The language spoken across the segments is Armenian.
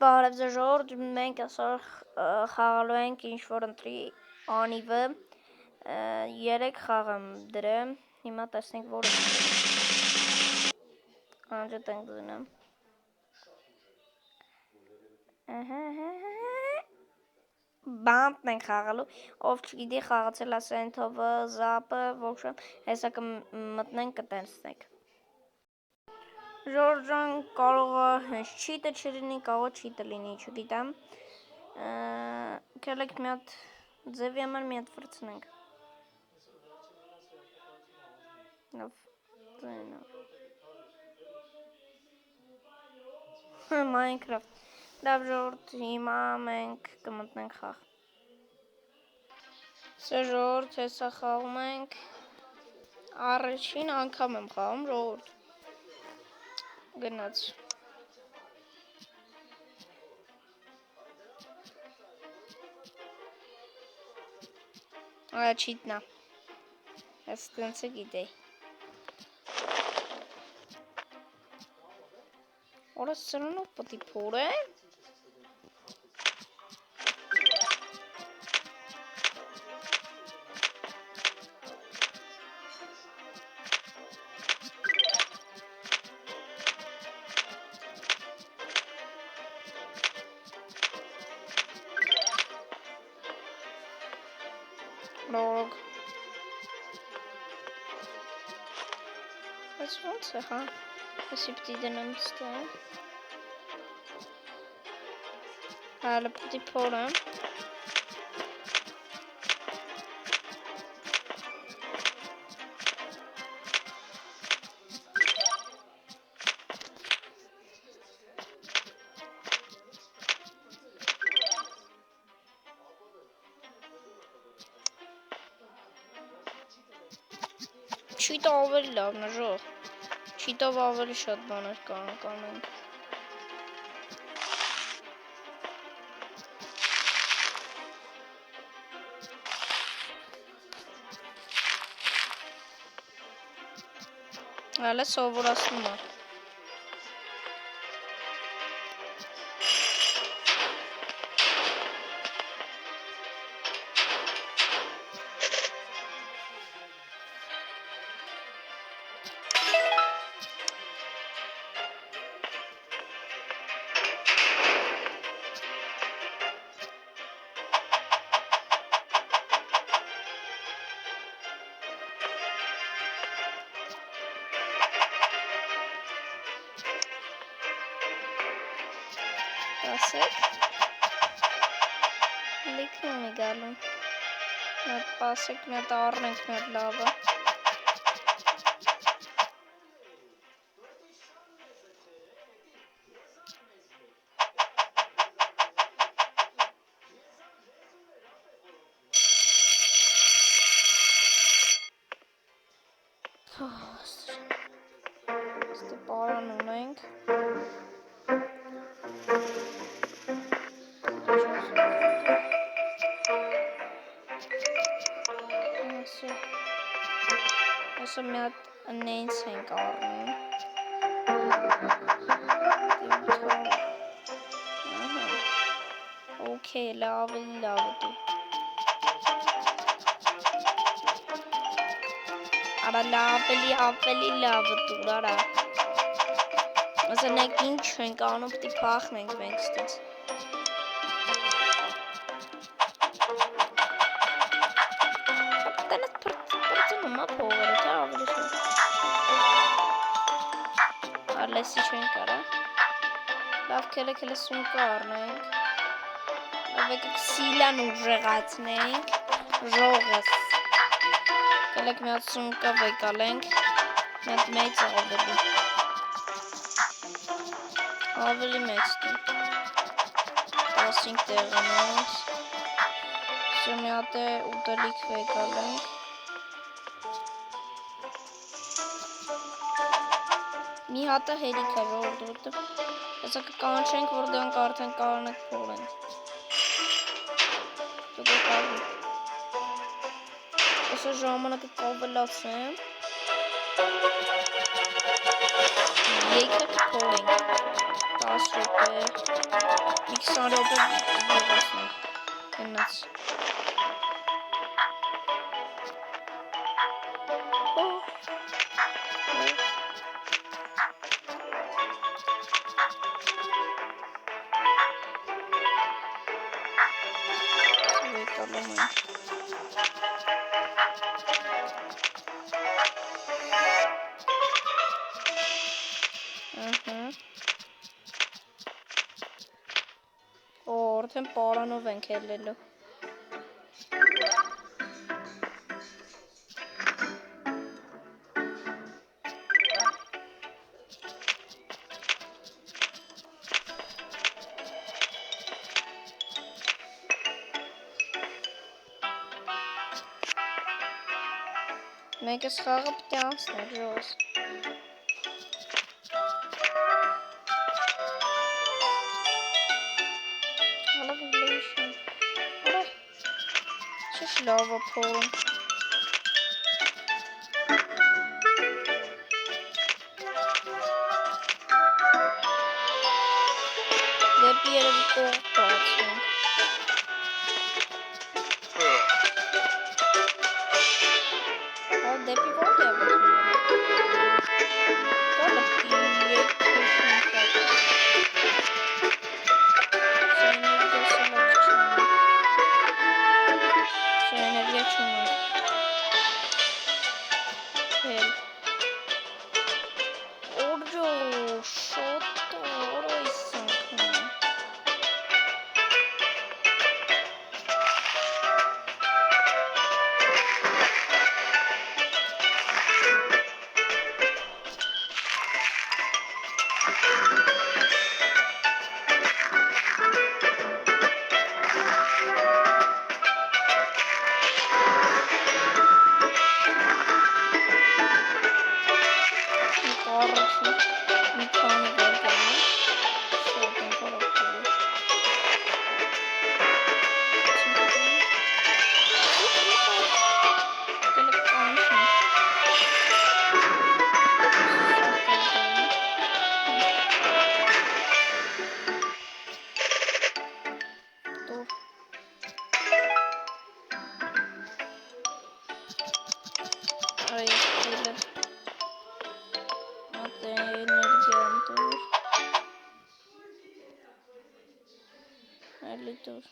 Բարև ձեզ ժողովուրդ, մենք այսօր խաղալու ենք ինչ-որ ընտրի անիվը, 3 խաղ եմ դրեմ, հիմա տեսնենք որը անջդ ենք դնեմ, բանտն ենք խաղալու, ով չգիտի խաղացել ասենթովը, զապը, ոքշան, հեսա կմտնենք կտենցնենք։ Ժորժան կարող է հենց չիտը չլինի, կարող է չիտը լինի, չգիտեմ, կելեք մի հատ ձևի համար մի հատ վրցնենք։ Minecraft, լավ ժողովուրդ, հիմա մենք կմտնենք խաղ։ Սա ժողովուրդ, հեսա խաղում ենք, առաջին անգամ եմ խաղում ժողովուրդ։ Գնաց։ Այա չիտնա։ Ես տենցը գիտեի։ Որը սրունով պտի փոր է։ Լոգ Այս ոնց է, հա, եսի պտի դնեմ ստեղ հալը պտի փորեմ Չիտով ավելի լավն է ժող, չիտով ավելի շատ բաներ կանենք։ Հալը սովորացնում է։ Ասեք, լիքնում է գալում, պասեք մի հատ առնենք մի հատ լավը։ Ստի պարան ունենք։ Ասը մի հատ նենց ենք առնում։ Okay, լավ է դու։ Արա ավելի լավ է դու, արա։ Ասը նենք ինչ ենք անում, պտի պախնենք մենք ստից։ Լեսի չենք արա, լավ կելեք հելը սունկը առնենք, լավ եկեք սիլան ուժեղացնենք, ժողս, կելեք մի հատ սունկը վեկալենք, մի հատ մեծ ավելի մեծ դու, 15 տեղանոց, սո մի հատ է ուտելիք վեկալենք, մի հատը հերիք է ժողորդը, հեսա կկանչենք, որ դրանք արդեն կարան եք փորենք։ Դուք կարում։ Հեսա ժամանակը կավելացեմ։ Եկեք փորենք 10 րոպե մի 20 րոպե ողացնենք գնաց Արդեն պարանով ենք ելելու Մենք այս խաղը պիտի անցնենք ժողովուրդ Լավը փորում Դեպի երևի կողմ բացվենք Դեպի ո՞րդ է բացվում Դա լպի եկ քեշնի Dur.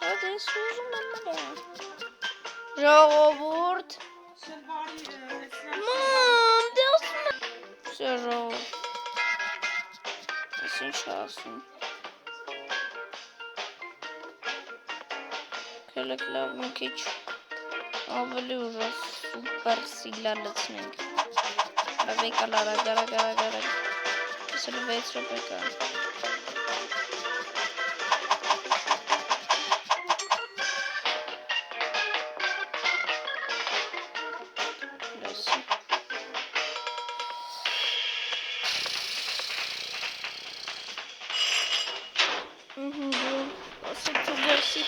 Hadi sözüm ama ya. Robert. Mom, desme. Zero. Nasıl şansın? Kelekler kiç. Ավելի ուժը սուպեր սիլալեցնենք Արավեկ ալարագարագարագարագ Իսրը 6 րոպե կա Ասեք թու դերսի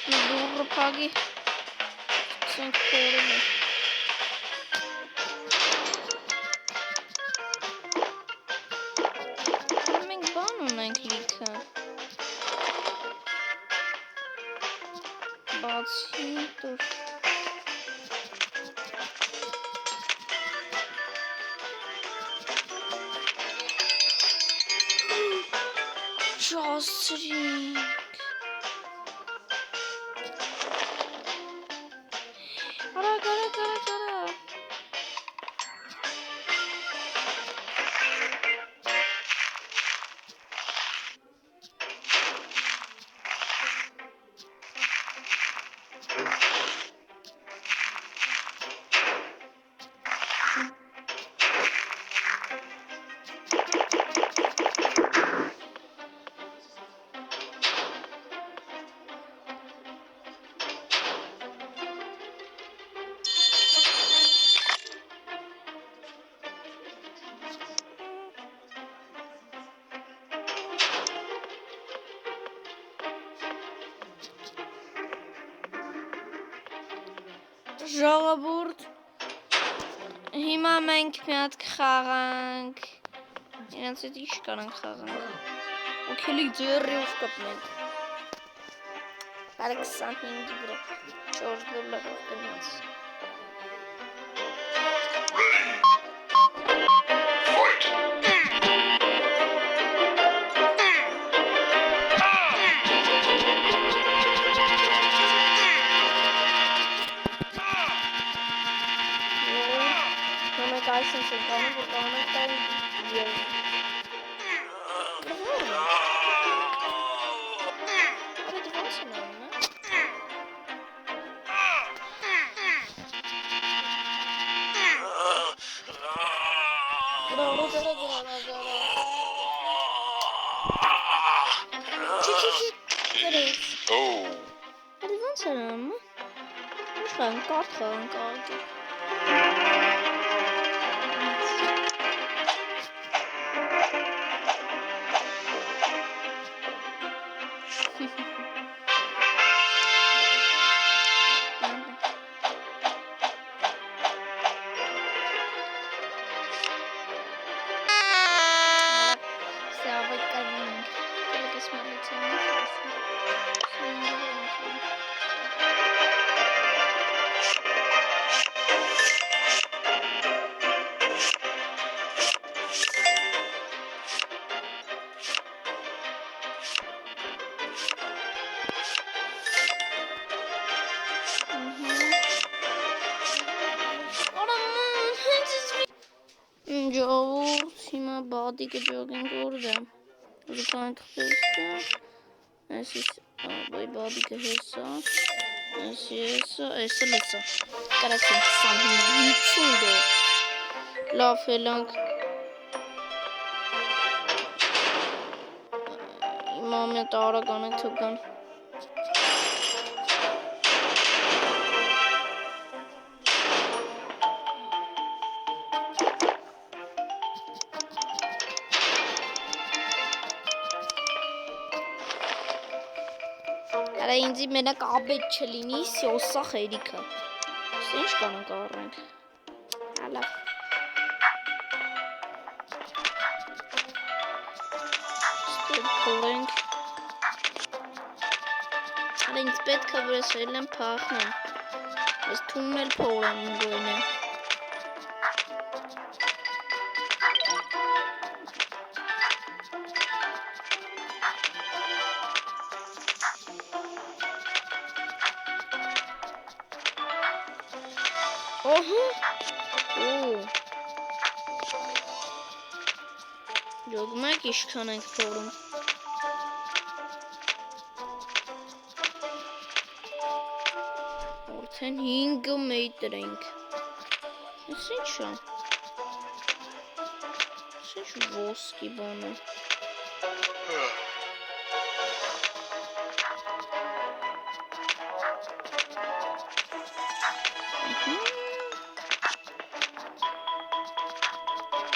դուրը պագի Sunt փորում է Մենք բան ունենք լիքը Բացի դուր Ճասրինք Ժողովուրդ հիմա մենք մի հատ կխաղանք իրենց հետ ինչ կանանք խաղանք օքելի ձեռիով կպնենք բարը 25-ի վրա $4 գնաց Այսինքն կանոն որ կանոնք տային և Արդ ոնց են անում, Արդ ոնց են անում, ինչ խաղանք, կարդ խաղանք աղջի Ժողովուրդ հիմա բադիկը ջոգենք որդ է Ուզի կանենք խեսը Այսիս բայ բադիկը հեսա Այսի հեսա Այսը լեցա Կարացին 50 դո Լավ հելանք Հիմա ամեն տարակ անենք թվկան Արա ինձի մենակ աբետ չլինի սյոսա խերիքը Ինչ կանանք առենք Հալավ Ստետ փորենք Արա ինձ պետք է որ ես էլ եմ պախնեմ Ես թումն էլ փորեմ գոյն է Յոգ մեկ իշքան ենք փորում Արդեն 5 մետր ենք Ես ինչ է Ինչ ոսկի բան է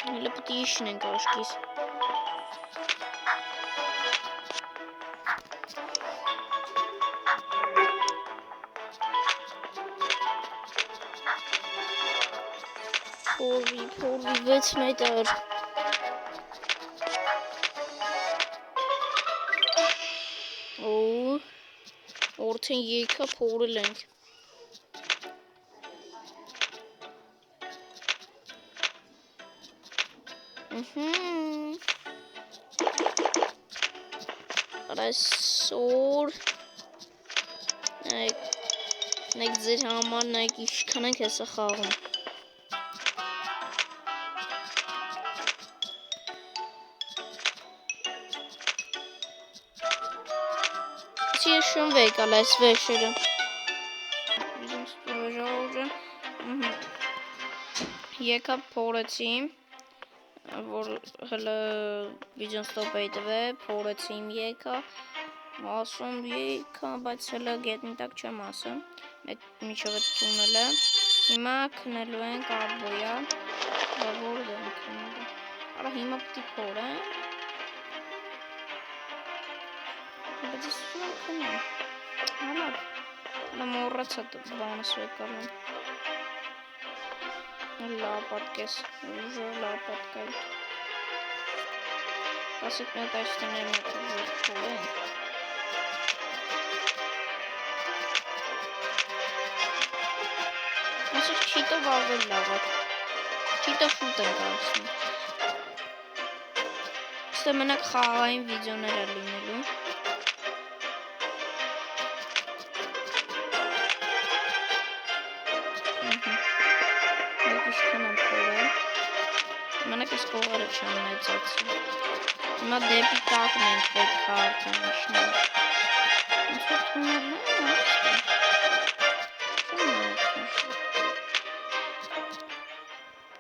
Հելը պտի իշնենք աշկիս Փորվի 6 մետր Արդեն եկա փորել ենք Այսօր Նայք ձեր համար նայք իշքան ենք հեսա խաղում Ես շնվեկ ալ այս վեշերը Եկա փորեցի որ հլը վիդեոն ստոպ էի տվե փորեցիմ եկա ասում եկա բայց հլը գետնի տակ չեմ ասում մեկ միջով է տունելը հիմա քնելու ենք աբոյա որդ ենք քնելու արա հիմա պտի փորեմ բայց ես սուր քնեմ Հալավ Նա մոռացա բանս վեկալում։ Լավ պատկես, ուժը լավ պատկայ։ Ասիք մետ այս տներ մետ ուժը փոլեն։ Ասիք չիտով ավել լավատ։ Չիտով շուտ են կարծնում։ Ստե մենակ խաղային վիդեոներ է լինելու։ Մենակ ես կողերը չեմ մեծացի։ Հիմա դեպի տակն ենք պետք արդեն իշնել։ Ինչ որ թուներն են ասկը։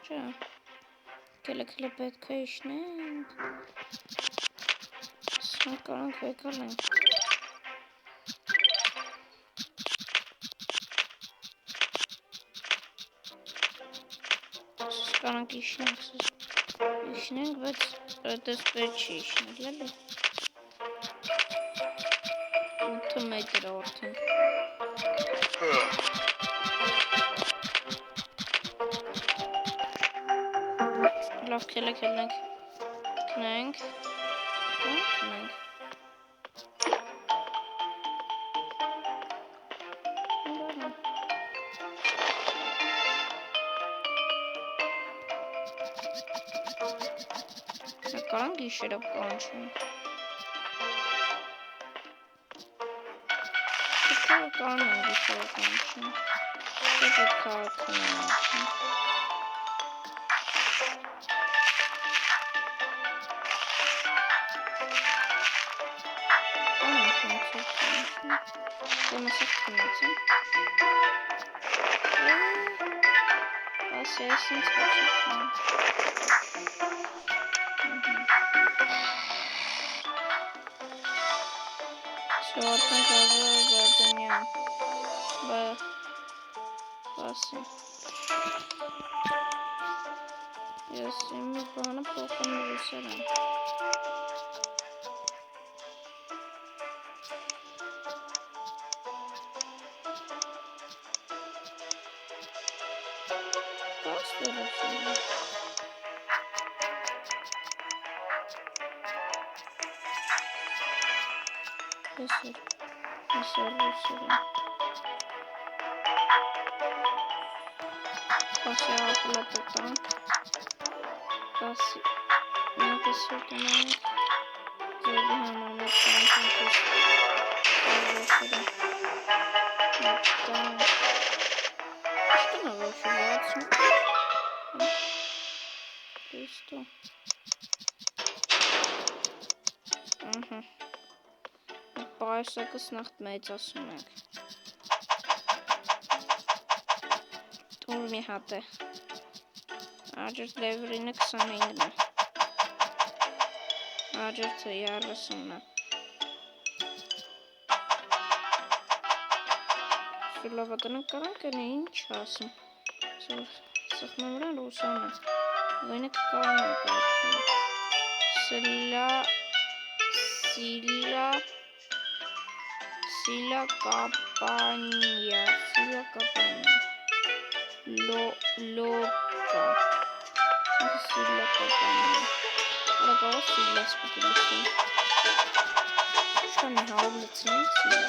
Չէ։ Կելեքելը պետք է իշնենք։ Սրանք կարանք վեկալ ենք։ Կարանք իշնենք սուս։ Իշնենք, բայց այդպես պետք չի իշնել, էլի։ 8 մետր արդեն։ Լավ կելեքելենք կնենք։ Կարանք գիշերով կանչում։ Կարան են գիշերով կանչում։ Չէ պետք է ականանչում։ Կարան կանչում կանչում։ Դե մսակ կնացեմ։ Ասի այս ինձ կաչիքն։ Արդեն կազը գարդենյան, բասի, ես իմ բանը պոխում ռուսեր եմ, բաս դերուսեր եմ, Այսօր ռուսեր եմ։ Պասի ապլատոտան։ Պասի մենք այսօր տնենք ձևի համար մեկ կանքենք ես ռուսեր եմ։ Մետտան։ Իշտն է ոչի վացում։ Դեստո։ Պայսակս նախտ մեծասում ենք։ Տուր մի հատ է։ Աջրտ լևրինը 25-ն է։ Աջրտը 30-ն է։ Շուլավատանը կարանք են ինչ ասում։ Սխմեմ վրան ռուսան է։ Գույնը կկարան է կարդում։ Սիլա կապանյա, լոկա, սիլա կապանյա, արա կարով սիլա սպիտիլիսին, շանի հավ լծնենք սիլա,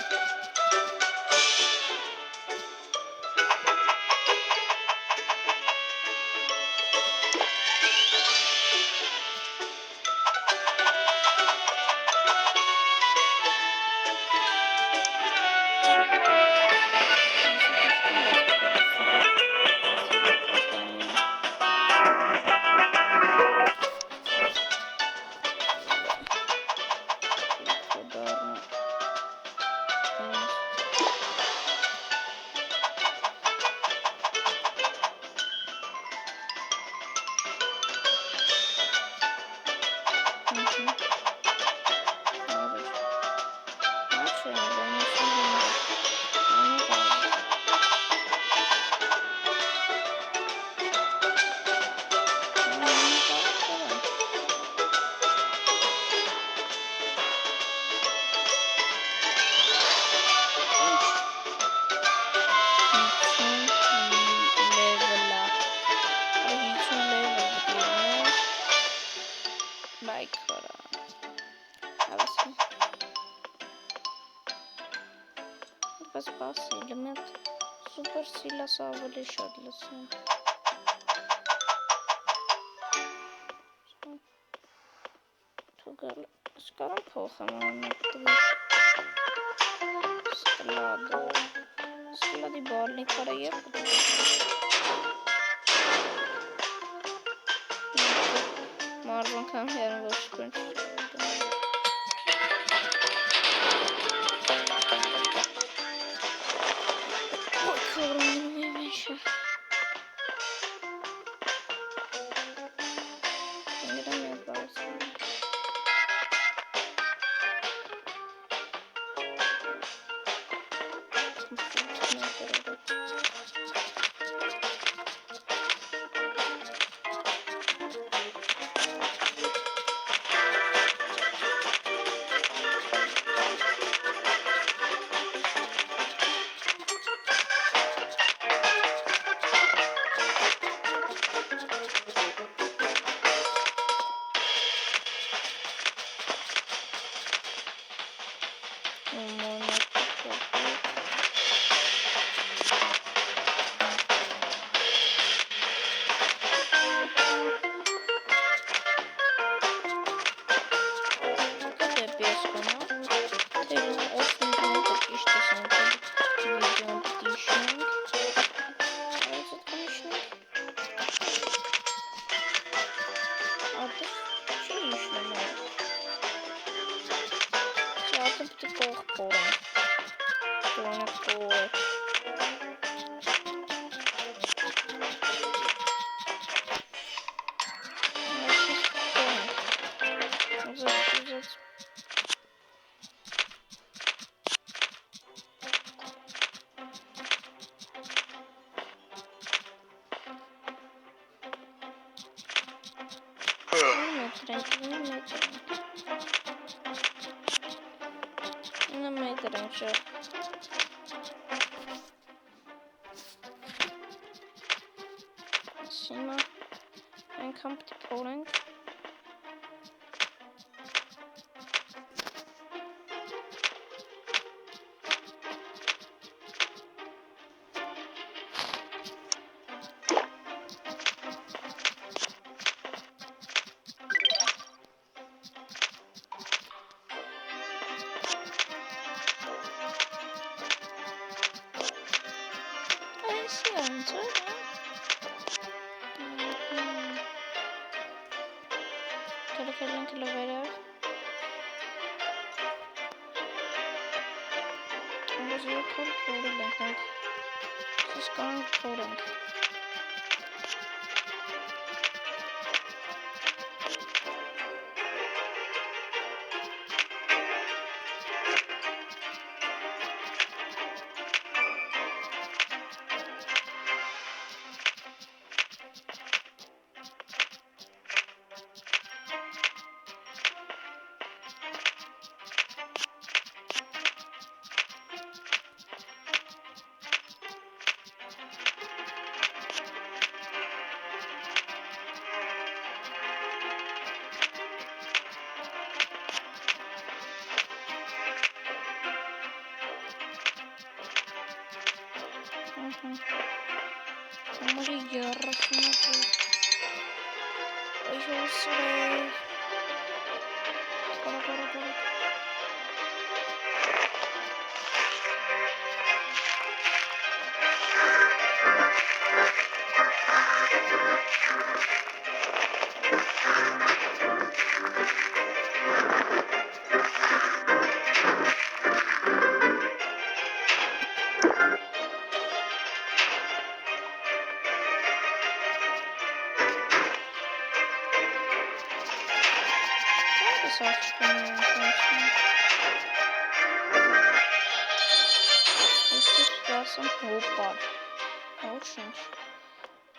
սիրլաս ավելի շատ լսում։ Թուգալ սկարան փոխեմ ամենտվի Սկլադի բալնի կարը եվ մարվան կամ հերն ոչ կնչ Հիմա այնքան պիտի փորենք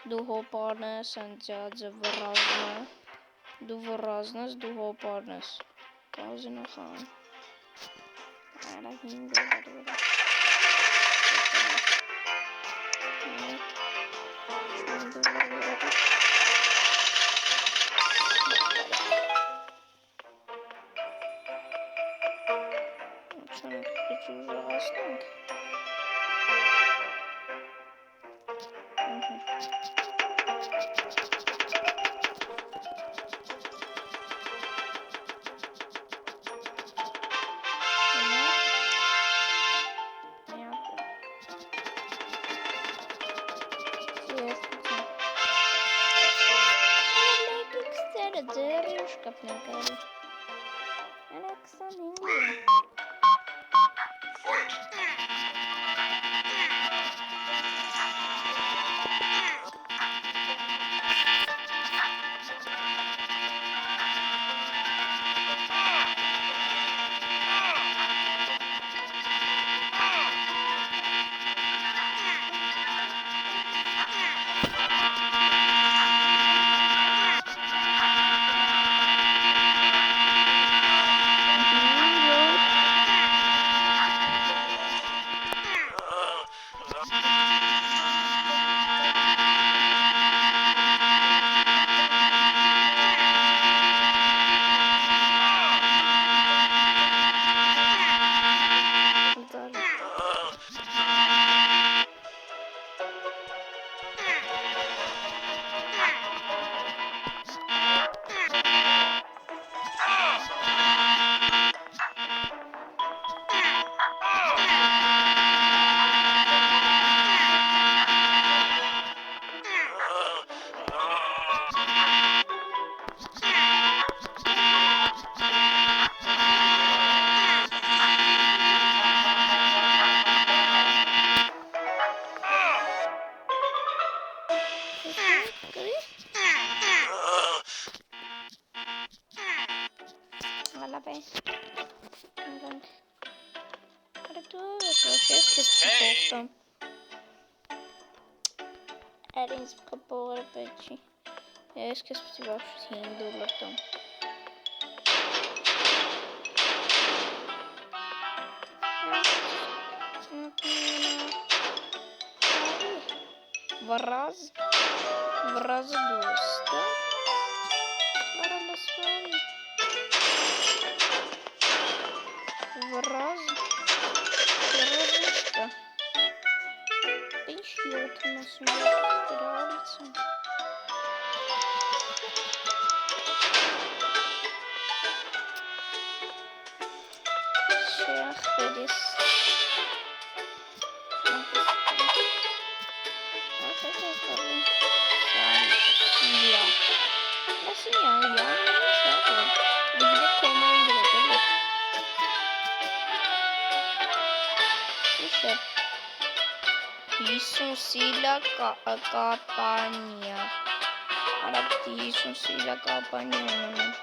Դու հոպարն ես, ընձյաձը վռազն է, դու վռազն ես, դու հոպարն ես, կազին ու խան, այրա հինգ Eles kapıları peki. Eskisi bir var $100. Враз доста. Враз что? Еще у нас нравится. Шахтарис. Sila kampanya. Adaptation sila kampanya.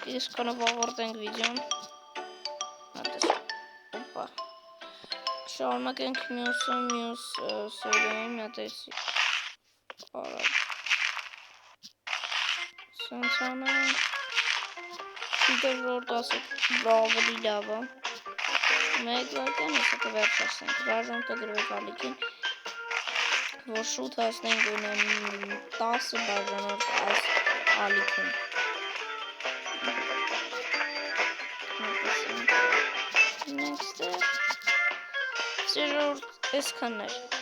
Jest konowo ten widział. A to jest... Opa. Çalmaken kimyasal söyleyeyim ya da alright. Sen sana bir de orada bravo di dava. Meglaken jest to версия. Важно to grywa, lekin вошут аз него на тасы бажано аз аликун. Next, zero is connected.